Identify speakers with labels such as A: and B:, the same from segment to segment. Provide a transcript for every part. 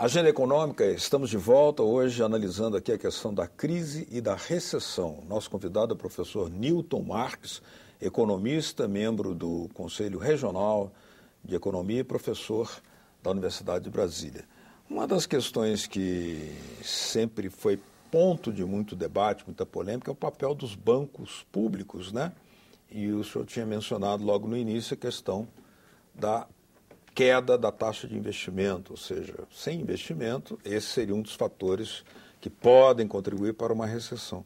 A: Agenda econômica, estamos de volta hoje analisando aqui a questão da crise e da recessão. Nosso convidado é o professor Newton Marques, economista, membro do Conselho Regional de Economia e professor da Universidade de Brasília. Uma das questões que sempre foi ponto de muito debate, muita polêmica, é o papel dos bancos públicos, né? E o senhor tinha mencionado logo no início a questão da queda da taxa de investimento, ou seja, sem investimento, esse seria um dos fatores que podem contribuir para uma recessão.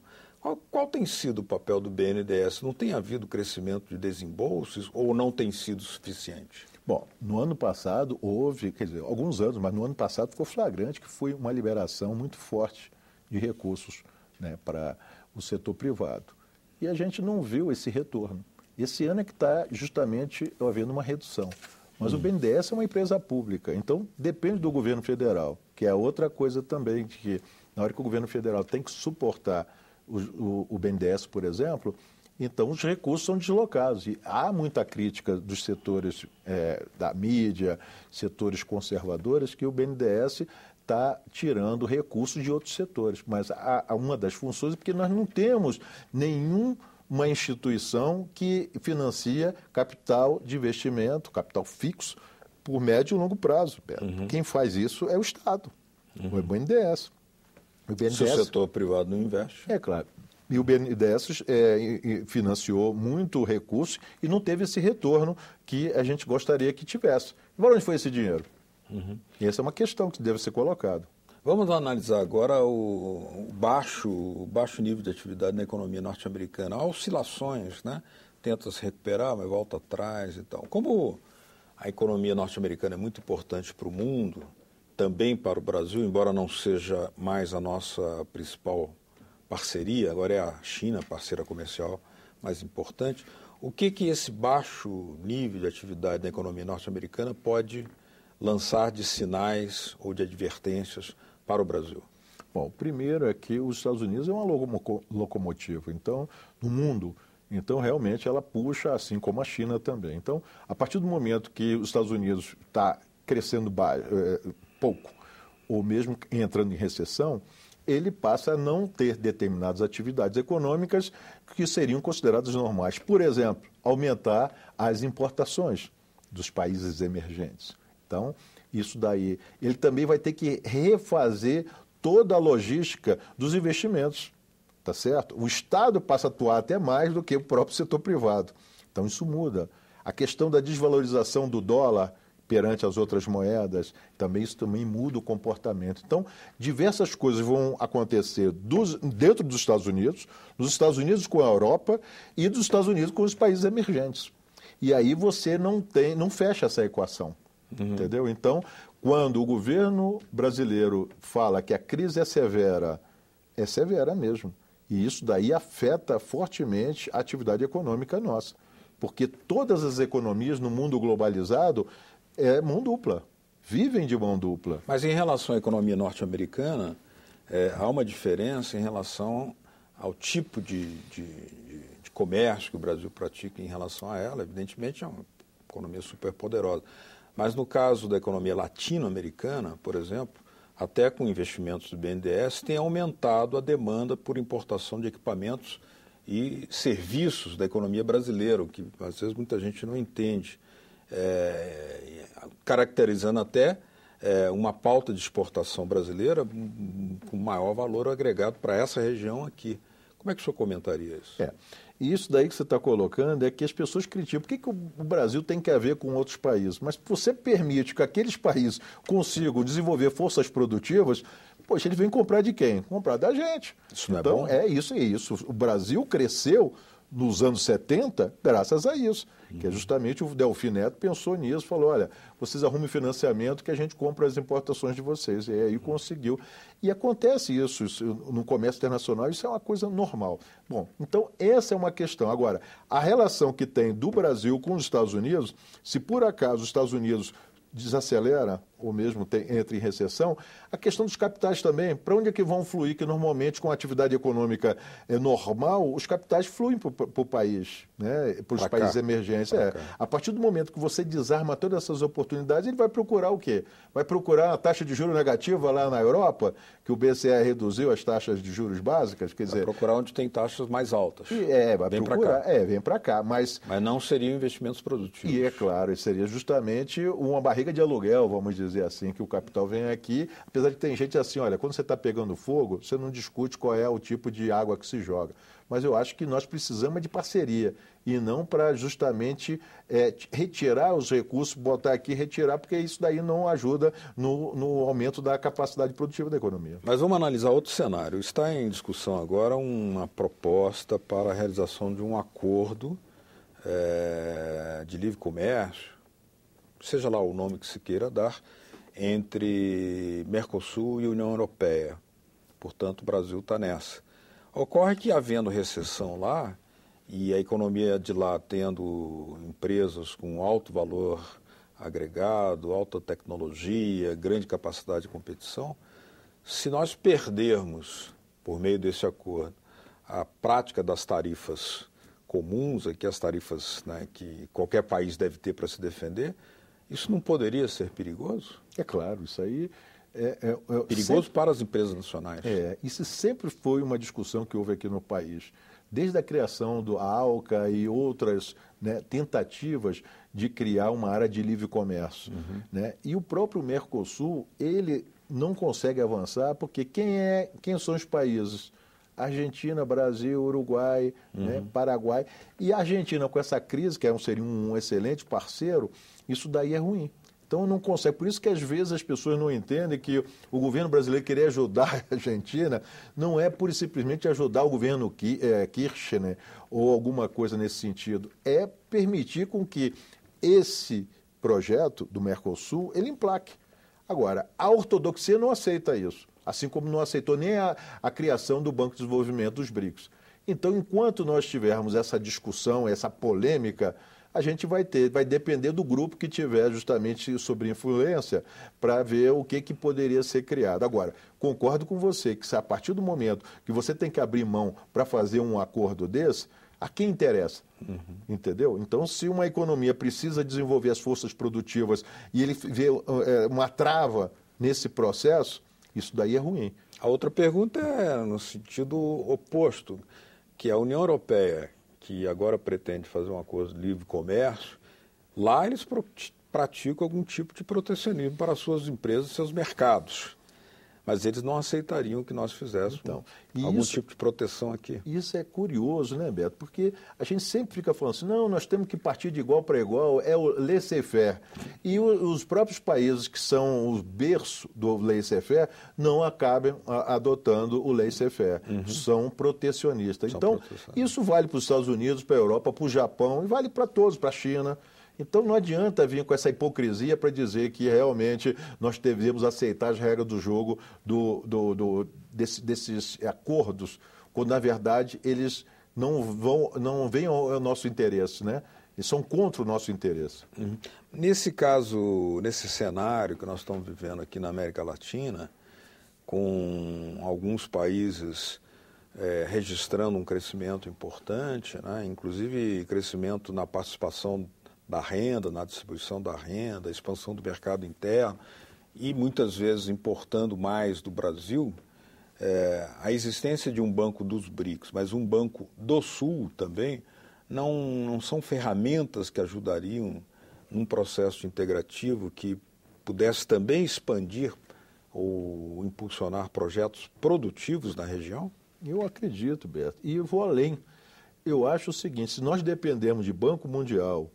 A: Qual tem sido o papel do BNDES? Não tem havido crescimento de desembolsos ou não tem sido suficiente?
B: Bom, no ano passado houve, quer dizer, alguns anos, mas no ano passado ficou flagrante que foi uma liberação muito forte de recursos, né, para o setor privado. E a gente não viu esse retorno. Esse ano é que está justamente havendo uma redução. Mas o BNDES é uma empresa pública, então depende do governo federal, que é outra coisa também, que na hora que o governo federal tem que suportar o BNDES, por exemplo, então os recursos são deslocados. E há muita crítica dos setores da mídia, setores conservadores, que o BNDES está tirando recursos de outros setores. Mas uma das funções é porque nós não temos uma instituição que financia capital de investimento, capital fixo, por médio e longo prazo. Quem faz isso é o Estado, o BNDES.
A: Se o setor privado não investe.
B: É claro. E o BNDES financiou muito recurso e não teve esse retorno que a gente gostaria que tivesse. E para onde foi esse dinheiro? E essa é uma questão que deve ser colocada.
A: Vamos analisar agora o baixo nível de atividade na economia norte-americana. Há oscilações, né? Tenta se recuperar, mas volta atrás e tal. Como a economia norte-americana é muito importante para o mundo, também para o Brasil, embora não seja mais a nossa principal parceria, agora é a China, parceira comercial mais importante, o que esse baixo nível de atividade na economia norte-americana pode lançar de sinais ou de advertências para o Brasil?
B: Bom, o primeiro é que os Estados Unidos é uma locomotiva, então, no mundo. Então, realmente, ela puxa, assim como a China também. Então, a partir do momento que os Estados Unidos está crescendo pouco, ou mesmo entrando em recessão, ele passa a não ter determinadas atividades econômicas que seriam consideradas normais. Por exemplo, aumentar as importações dos países emergentes. Então, isso daí, ele também vai ter que refazer toda a logística dos investimentos, tá certo? O Estado passa a atuar até mais do que o próprio setor privado. Então, isso muda. A questão da desvalorização do dólar perante as outras moedas, isso também muda o comportamento. Então, diversas coisas vão acontecer dentro dos Estados Unidos com a Europa e dos Estados Unidos com os países emergentes. E aí você não fecha essa equação. Entendeu? Então, quando o governo brasileiro fala que a crise é severa mesmo. E isso daí afeta fortemente a atividade econômica nossa. Porque todas as economias no mundo globalizado é mão dupla, vivem de mão dupla.
A: Mas em relação à economia norte-americana, há uma diferença em relação ao tipo de comércio que o Brasil pratica em relação a ela. Evidentemente, é uma economia super poderosa. Mas no caso da economia latino-americana, por exemplo, até com investimentos do BNDES, tem aumentado a demanda por importação de equipamentos e serviços da economia brasileira, o que às vezes muita gente não entende, caracterizando até uma pauta de exportação brasileira com maior valor agregado para essa região aqui. Como é que o senhor comentaria isso?
B: E isso daí que você está colocando é que as pessoas criticam. Por que o Brasil tem que ver com outros países? Mas você permite que aqueles países consigam desenvolver forças produtivas, poxa, eles vêm comprar de quem? Comprar da gente.
A: Isso não
B: então,
A: é bom?
B: É isso. O Brasil cresceu nos anos 70 graças a isso. Que é justamente o Delfim Neto pensou nisso, falou, olha, vocês arrumem financiamento que a gente compra as importações de vocês. E aí conseguiu. E acontece isso no comércio internacional, isso é uma coisa normal. Bom, então essa é uma questão. Agora, a relação que tem do Brasil com os Estados Unidos, se por acaso os Estados Unidos desacelera, ou mesmo entra em recessão, a questão dos capitais também. Para onde é que vão fluir? Que normalmente, com a atividade econômica normal, os capitais fluem para o país, né? Para os países emergentes. A partir do momento que você desarma todas essas oportunidades, ele vai procurar o quê? Vai procurar a taxa de juros negativa lá na Europa, que o BCE reduziu as taxas de juros básicas. Quer dizer,
A: procurar onde tem taxas mais altas.
B: Vai procurar. Vem para cá. Mas
A: não seriam investimentos produtivos.
B: E é claro, seria justamente uma barriga de aluguel, vamos dizer assim, que o capital vem aqui, apesar de ter gente assim, olha, quando você está pegando fogo, você não discute qual é o tipo de água que se joga. Mas eu acho que nós precisamos de parceria e não para justamente retirar os recursos, botar aqui e retirar, porque isso daí não ajuda no aumento da capacidade produtiva da economia.
A: Mas vamos analisar outro cenário. Está em discussão agora uma proposta para a realização de um acordo de livre comércio, seja lá o nome que se queira dar, entre Mercosul e União Europeia. Portanto, o Brasil está nessa. Ocorre que, havendo recessão lá, e a economia de lá tendo empresas com alto valor agregado, alta tecnologia, grande capacidade de competição, se nós perdermos, por meio desse acordo, a prática das tarifas comuns, aqui as tarifas, né, que qualquer país deve ter para se defender, isso não poderia ser perigoso?
B: É claro, isso aí
A: perigoso sempre para as empresas nacionais.
B: Isso sempre foi uma discussão que houve aqui no país. Desde a criação do ALCA e outras, né, tentativas de criar uma área de livre comércio. Né? E o próprio Mercosul, ele não consegue avançar porque quem são os países? Argentina, Brasil, Uruguai, né, Paraguai. E a Argentina, com essa crise, que seria um excelente parceiro, isso daí é ruim. Então não consegue. Por isso que às vezes as pessoas não entendem que o governo brasileiro querer ajudar a Argentina não é pura e simplesmente ajudar o governo Kirchner ou alguma coisa nesse sentido. É permitir com que esse projeto do Mercosul, ele emplaque. Agora, a ortodoxia não aceita isso, assim como não aceitou nem a criação do Banco de Desenvolvimento dos BRICS. Então, enquanto nós tivermos essa discussão, essa polêmica, a gente vai depender do grupo que tiver justamente sobre influência para ver o que poderia ser criado. Agora, concordo com você que se a partir do momento que você tem que abrir mão para fazer um acordo desse, a quem interessa? Entendeu? Então, se uma economia precisa desenvolver as forças produtivas e ele vê uma trava nesse processo, isso daí é ruim.
A: A outra pergunta é no sentido oposto, que a União Europeia, que agora pretende fazer um acordo de livre comércio, lá eles praticam algum tipo de protecionismo para as suas empresas e seus mercados. Mas eles não aceitariam que nós fizéssemos algum tipo de proteção aqui.
B: Isso é curioso, né, Beto? Porque a gente sempre fica falando assim, não, nós temos que partir de igual para igual, é o laissez-faire. E os próprios países que são o berço do laissez-faire não acabam adotando o laissez-faire. São protecionistas. Então, isso vale para os Estados Unidos, para a Europa, para o Japão, e vale para todos, para a China. Então não adianta vir com essa hipocrisia para dizer que realmente nós devemos aceitar as regras do jogo desses acordos, quando na verdade eles não vêm ao nosso interesse, né? Eles são contra o nosso interesse.
A: Nesse caso, nesse cenário que nós estamos vivendo aqui na América Latina, com alguns países registrando um crescimento importante, né? Inclusive crescimento na participação da renda, na distribuição da renda, expansão do mercado interno e muitas vezes importando mais do Brasil, a existência de um banco dos BRICS, mas um banco do Sul também, não são ferramentas que ajudariam num processo integrativo que pudesse também expandir ou impulsionar projetos produtivos na região?
B: Eu acredito, Beto, e eu vou além. Eu acho o seguinte, se nós dependemos de Banco Mundial,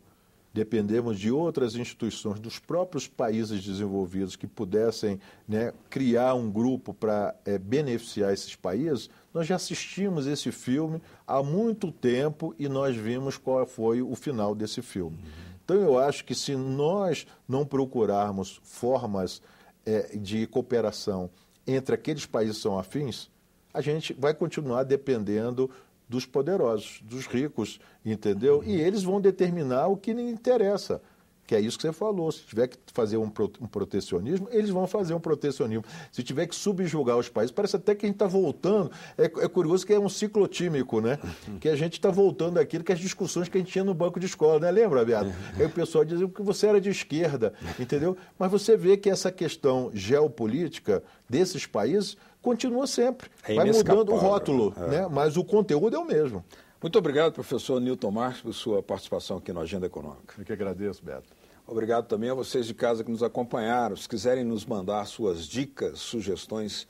B: dependemos de outras instituições, dos próprios países desenvolvidos que pudessem, né, criar um grupo para beneficiar esses países, nós já assistimos esse filme há muito tempo e nós vimos qual foi o final desse filme. Então eu acho que se nós não procurarmos formas de cooperação entre aqueles países que são afins, a gente vai continuar dependendo dos poderosos, dos ricos, entendeu? E eles vão determinar o que lhe interessa. que é isso que você falou. Se tiver que fazer um protecionismo, eles vão fazer um protecionismo. Se tiver que subjugar os países, parece até que a gente está voltando. É curioso que é um ciclotímico, né? Que a gente está voltando àquilo que as discussões que a gente tinha no banco de escola, né? Lembra, Beato? Aí o pessoal dizia que você era de esquerda, entendeu? Mas você vê que essa questão geopolítica desses países continua sempre. Vai mudando o rótulo, né? Mas o conteúdo é o mesmo.
A: Muito obrigado, professor Newton Marques, por sua participação aqui no Agenda Econômica.
B: Eu que agradeço, Beto.
A: Obrigado também a vocês de casa que nos acompanharam. Se quiserem nos mandar suas dicas, sugestões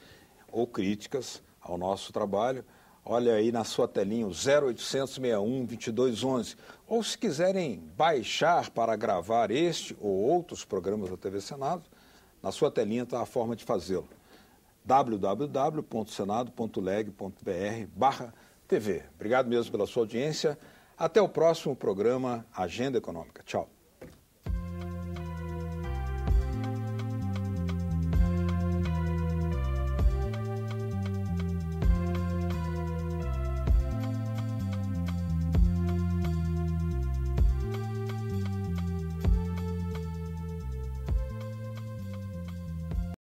A: ou críticas ao nosso trabalho, olha aí na sua telinha o 0800 61 2211. Ou se quiserem baixar para gravar este ou outros programas da TV Senado, na sua telinha está a forma de fazê-lo. www.senado.leg.br/TV. Obrigado mesmo pela sua audiência. Até o próximo programa Agenda Econômica. Tchau.